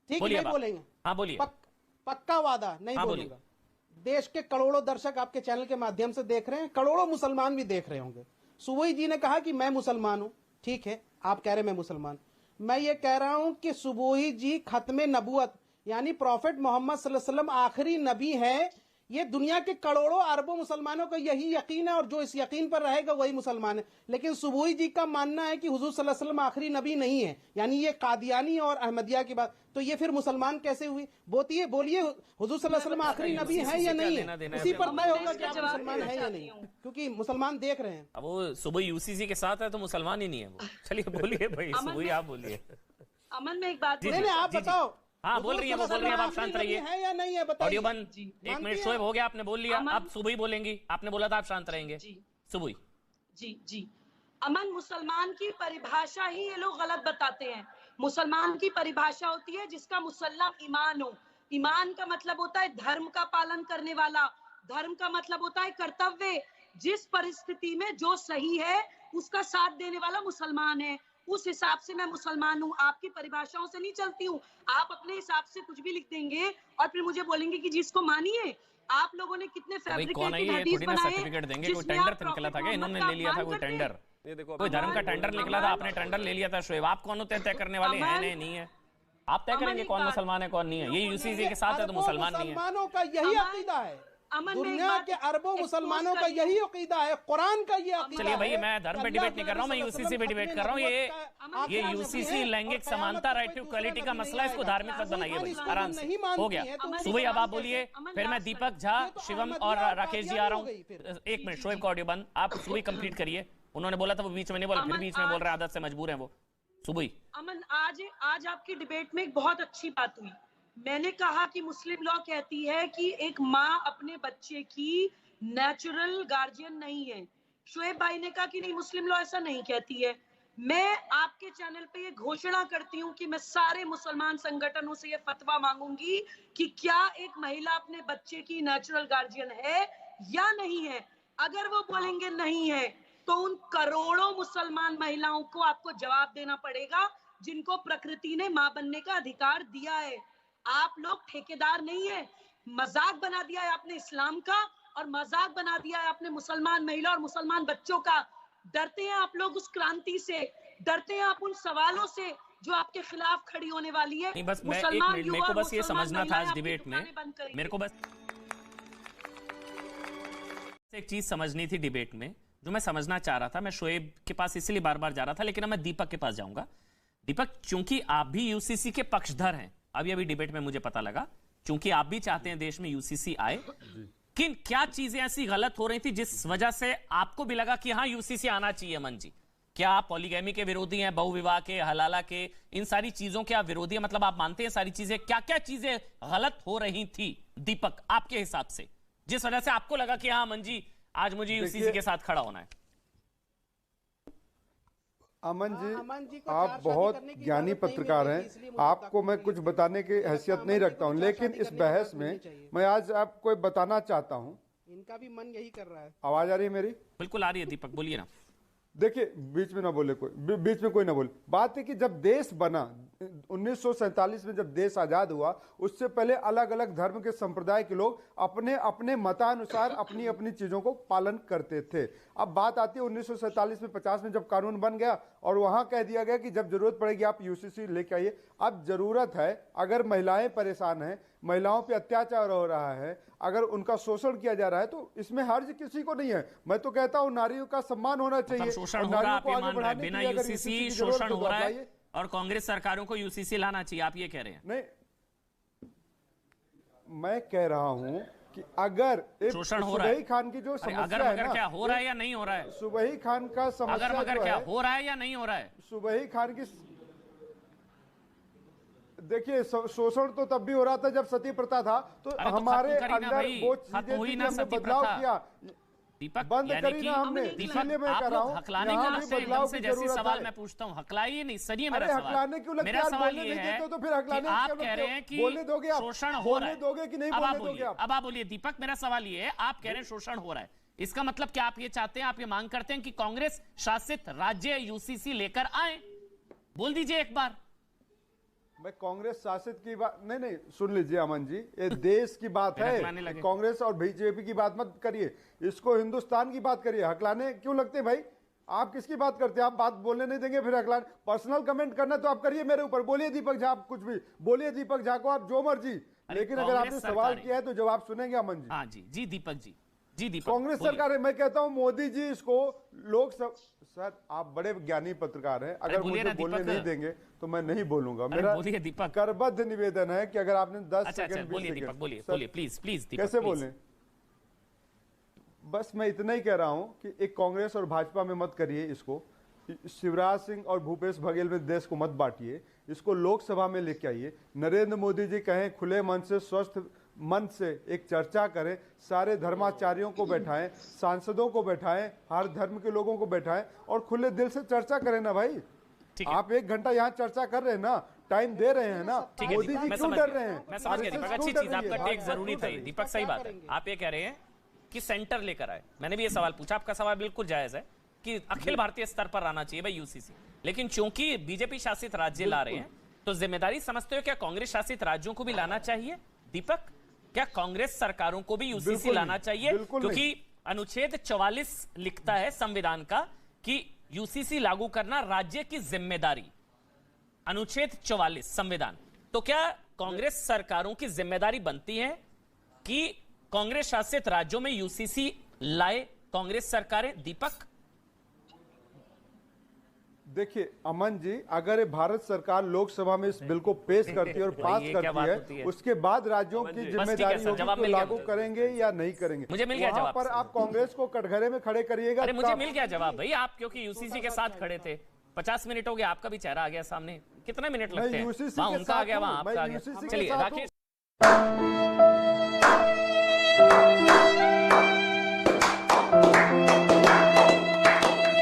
ठीक है, नहीं बोलेंगे? हाँ बोलिए। पक्का वादा, नहीं हाँ बोलूंगा। देश के करोड़ों दर्शक आपके चैनल के माध्यम से देख रहे हैं, करोड़ों मुसलमान भी देख रहे होंगे। सुबोई जी ने कहा कि मैं मुसलमान हूं, ठीक है, आप कह रहे मैं मुसलमान। मैं ये कह रहा हूं कि सुबोई जी खत्मे नबुवत यानी प्रॉफिट मोहम्मद सल्लल्लाहु अलैहि वसल्लम आखिरी नबी है। ये दुनिया के करोड़ों अरबों मुसलमानों का यही यकीन है, और जो इस यकीन पर रहेगा वही मुसलमान है। लेकिन सुबोई जी का मानना है कि हुजूर सल्लल्लाहु अलैहि वसल्लम आखिरी नबी नहीं है, यानी ये कादियानी और अहमदिया की बात। तो ये फिर मुसलमान कैसे हुई? बोलिए हुजूर सल्लल्लाहु अलैहि वसल्लम आखिरी नबी है या नहीं है? उसी पर तय होगा कि आप मुसलमान है या नहीं, क्योंकि मुसलमान देख रहे हैं। अब वो सुबह यूसीसी के साथ है तो मुसलमान ही नहीं है वो। चलिए बोलिए भाई सुबह, आप बोलिए। अमन में एक बात, नहीं आप बताओ। हाँ बोल रही है, वो बोल रही है, आप शांत रहिए। है या नहीं है बताइए। ऑडियो बंद। एक मिनट शोएब, हो गया, आपने बोल लिया, आप सुबह ही बोलेंगी। आपने बोला था आप शांत रहेंगे। सुबह जी अमन, मुसलमान की परिभाषा ही ये लोग गलत बताते हैं। मुसलमान की परिभाषा होती है जिसका मुसल्लम ईमान हो। ईमान का मतलब होता है धर्म का पालन करने वाला। धर्म का मतलब होता है कर्तव्य। जिस परिस्थिति में जो सही है उसका साथ देने वाला मुसलमान है। उस हिसाब से मैं मुसलमान हूँ, आपकी परिभाषाओं से नहीं चलती हूँ। आप अपने हिसाब से कुछ भी लिख देंगे और फिर मुझे बोलेंगे कि जिसको मानिए। आप लोगों ने कितने फैब्रिकेटेड हदीस बनाए, सर्टिफिकेट देंगे। कोई टेंडर निकला था क्या? इन्होंने ले लिया था कोई टेंडर? कोई धर्म का टेंडर निकला था, आपने टेंडर ले लिया था। शोएब, आप कौन होते हैं तय करने वाले? हैं नहीं है, आप तय करेंगे कौन मुसलमान है कौन नहीं है। ये यूसीसी के साथ है तो मुसलमान नहीं है। मुसलमानों का यही अकीदा है, दुनिया के अरबों मुसलमानों का यही अकीदा है, कुरान का ये अकीदा है। चलिए भाई, मैं धर्म पे डिबेट नहीं कर रहा हूँ, मैं यूसीसी पे डिबेट कर रहा हूँ। ये यूसीसी लैंगिक समानता, राइट टू इक्वालिटी का मसला है, इसको धार्मिक मत बनाइए भाई, आराम से। हो गया सुबह, अब आप बोलिए, फिर मैं दीपक झा, शिवम और राकेश जी आ रहा हूँ। एक मिनट, शोएब का ऑडियो बंद, आप सुबह कंप्लीट करिए। उन्होंने बोला था वो बीच में नहीं बोला, फिर बीच में बोल रहे हैं, आदत से मजबूर है वो। सुबह अमन, आज आपकी डिबेट में एक बहुत अच्छी बात हुई। मैंने कहा कि मुस्लिम लॉ कहती है कि एक माँ अपने बच्चे की नेचुरल गार्जियन नहीं है। शोएब भाई ने कहा कि नहीं, मुस्लिम लॉ ऐसा नहीं कहती है। मैं आपके चैनल पे ये घोषणा करती हूँ कि मैं सारे मुसलमान संगठनों से ये फतवा मांगूंगी कि क्या एक महिला अपने बच्चे की नेचुरल गार्जियन है या नहीं है। अगर वो बोलेंगे नहीं है तो उन करोड़ों मुसलमान महिलाओं को आपको जवाब देना पड़ेगा जिनको प्रकृति ने मां बनने का अधिकार दिया है। आप लोग ठेकेदार नहीं है। मजाक बना दिया है आपने इस्लाम का, और मजाक बना दिया है आपने मुसलमान महिला और मुसलमान बच्चों का। डरते हैं आप लोग उस क्रांति से, डरते हैं आप उन सवालों से जो आपके खिलाफ खड़ी होने वाली है। नहीं, बस मैं एक मिनट, मेरे को बस ये समझना था आज डिबेट में, मेरे को बस एक चीज समझनी थी डिबेट में, जो मैं समझना चाह रहा था। मैं शोएब के पास इसलिए बार बार जा रहा था, लेकिन अब मैं दीपक के पास जाऊंगा। दीपक, चूंकि आप भी यूसीसी के पक्षधर हैं, अभी डिबेट में मुझे पता लगा, चूंकि आप भी चाहते हैं देश में यूसीसी आए, किन क्या चीजें ऐसी गलत हो रही थी जिस वजह से आपको भी लगा कि हाँ यूसीसी आना चाहिए? अमन जी, क्या आप पॉलीगैमी के विरोधी हैं, बहुविवाह के, हलाला के, इन सारी चीजों के आप विरोधी हैं? मतलब आप मानते हैं सारी चीजें, क्या क्या चीजें गलत हो रही थी दीपक आपके हिसाब से, जिस वजह से आपको लगा कि हाँ अमन जी आज मुझे यूसीसी के साथ खड़ा होना है? अमन जी, आप बहुत ज्ञानी पत्रकार हैं, आपको मैं कुछ बताने की हैसियत नहीं रखता हूं, लेकिन इस बहस में मैं आज आपको बताना चाहता हूं। इनका भी मन यही कर रहा है। आवाज आ रही है मेरी? बिल्कुल आ रही है दीपक, बोलिए ना। देखिए, बीच में ना बोले कोई, बीच में कोई ना बोले। बात है कि जब देश बना 1947 में, जब देश आजाद हुआ, उससे पहले अलग अलग धर्म के संप्रदाय के लोग अपने अपने मतानुसार अपनी अपनी चीजों को पालन करते थे। अब बात आती है 1947 में, 50 में जब कानून बन गया और वहां कह दिया गया कि जब जरूरत पड़ेगी आप यूसीसी लेके आइए। अब जरूरत है, अगर महिलाएं परेशान हैं, महिलाओं पे अत्याचार हो रहा है, अगर उनका शोषण किया जा रहा है, तो इसमें हर्ज किसी को नहीं है। मैं तो कहता हूं नारियों का सम्मान होना चाहिए। शोषण हो रहा है, आप ये मान रहे हैं बिना यूसीसी शोषण हो रहा है और कांग्रेस सरकारों को यूसीसी लाना चाहिए, आप ये कह रहे हैं? नहीं, मैं कह रहा हूं कि अगर शोषण हो रहा है, सुबही खान की जो समस्या अगर है ना, क्या हो रहा है या नहीं हो रहा है? सुबही खान का समस्या अगर क्या हो रहा है या नहीं हो रहा है? सुबही खान की, देखिए, शोषण तो तब भी हो रहा था जब सती प्रथा था, तो हमारे अंदर वो चीजें हमने बदलाव किया, दीपक, बंद करी ना हमने। इसलिए मैं कह रहा हूं, हकलाने के बदलाव की जैसी सवाल मैं पूछता हूं, हकलाइए नहीं, सही मेरा सवाल। हकलाने क्यों लगता है? मेरा सवाल ये है तो फिर हकलाने कि आप कह रहे हैं कि बोलने दोगे आप? शोषण हो रहा है, दोगे कि नहीं बोलने दोगे आप? अब आप बोलिए दीपक, मेरा सवाल ये है, आप कह रहे हैं शोषण हो रहा है, इसका मतलब क्या आप ये चाहते हैं, आप ये मांग करते हैं कि कांग्रेस शासित राज्य यूसीसी लेकर आए? बोल दीजिए एक बार। मैं कांग्रेस शासित की बात नहीं, सुन लीजिए अमन जी, ये देश की बात है। कांग्रेस और बीजेपी की बात मत करिए, इसको हिंदुस्तान की बात करिए। हकलाने क्यों लगते हैं भाई? आप किसकी बात करते हैं? आप बात बोलने नहीं देंगे, फिर हकलाने। पर्सनल कमेंट करना तो आप करिए मेरे ऊपर, बोलिए दीपक झा, आप कुछ भी बोलिए दीपक झा को, आप जो मर्जी, लेकिन अगर आपने सवाल किया है तो जवाब सुनेंगे अमन जी। हाँ जी, जी दीपक जी, जी दीपक। कांग्रेस सरकार है, मैं कहता हूं मोदी जी इसको लोग सब। सर आप बड़े ज्ञानी पत्रकार हैं, अगर मुझे बोलने नहीं देंगे तो मैं नहीं बोलूंगा। मेरा करबद्ध निवेदन है कि अगर आपने 10 सेकंड बोलिए दीपक, बोलिए प्लीज प्लीज। कैसे बोले? बस मैं इतना ही कह रहा हूं कि एक कांग्रेस और भाजपा में मत करिए इसको। शिवराज सिंह और भूपेश बघेल में देश को मत बांटिए, इसको लोकसभा में लेके आइए। नरेंद्र मोदी जी कहें खुले मन से, स्वस्थ मन से एक चर्चा करें, सारे धर्माचार्यों को बैठाएं, सांसदों को बैठाएं, हर धर्म के लोगों को बैठाएं और खुले दिल से चर्चा करें ना भाई। आप 1 घंटा यहाँ चर्चा कर रहे हैं ना, टाइम दे रहे हैं ना, मोदी जी क्यों डर रहे हैं? मैं समझ गया दीपक, अच्छी चीज, आपका टेक जरूरी था दीपक, सही बात है। आप ये कह रहे हैं कि सेंटर लेकर आए। मैंने भी ये सवाल पूछा, आपका सवाल बिल्कुल जायज है कि अखिल भारतीय स्तर पर आना चाहिए भाई यूसीसी, लेकिन चूंकि बीजेपी शासित राज्य ला रहे हैं तो जिम्मेदारी समझते हो क्या कांग्रेस शासित राज्यों को भी लाना चाहिए? दीपक, क्या कांग्रेस सरकारों को भी यूसीसी लाना चाहिए? क्योंकि अनुच्छेद 44 लिखता है संविधान का कि यूसीसी लागू करना राज्य की जिम्मेदारी, अनुच्छेद 44 संविधान। तो क्या कांग्रेस सरकारों की जिम्मेदारी बनती है कि कांग्रेस शासित राज्यों में यूसीसी लाए कांग्रेस सरकारें? दीपक देखिए अमन जी, अगर भारत सरकार लोकसभा में इस बिल को पेश करती है और पास करती है, उसके बाद राज्यों की जिम्मेदारी होगी तो लागू करेंगे या नहीं करेंगे। मुझे मिल गया जवाब। पर आप कांग्रेस को कटघरे में खड़े करिएगा। अरे मुझे मिल गया जवाब भाई, आप क्योंकि यूसीसी के साथ खड़े थे। 50 मिनट हो गया, आपका भी चेहरा आ गया सामने। कितने मिनट लगते हैं? वहां उनका आ गया, वहां आपका आ गया। चलिए राकेश।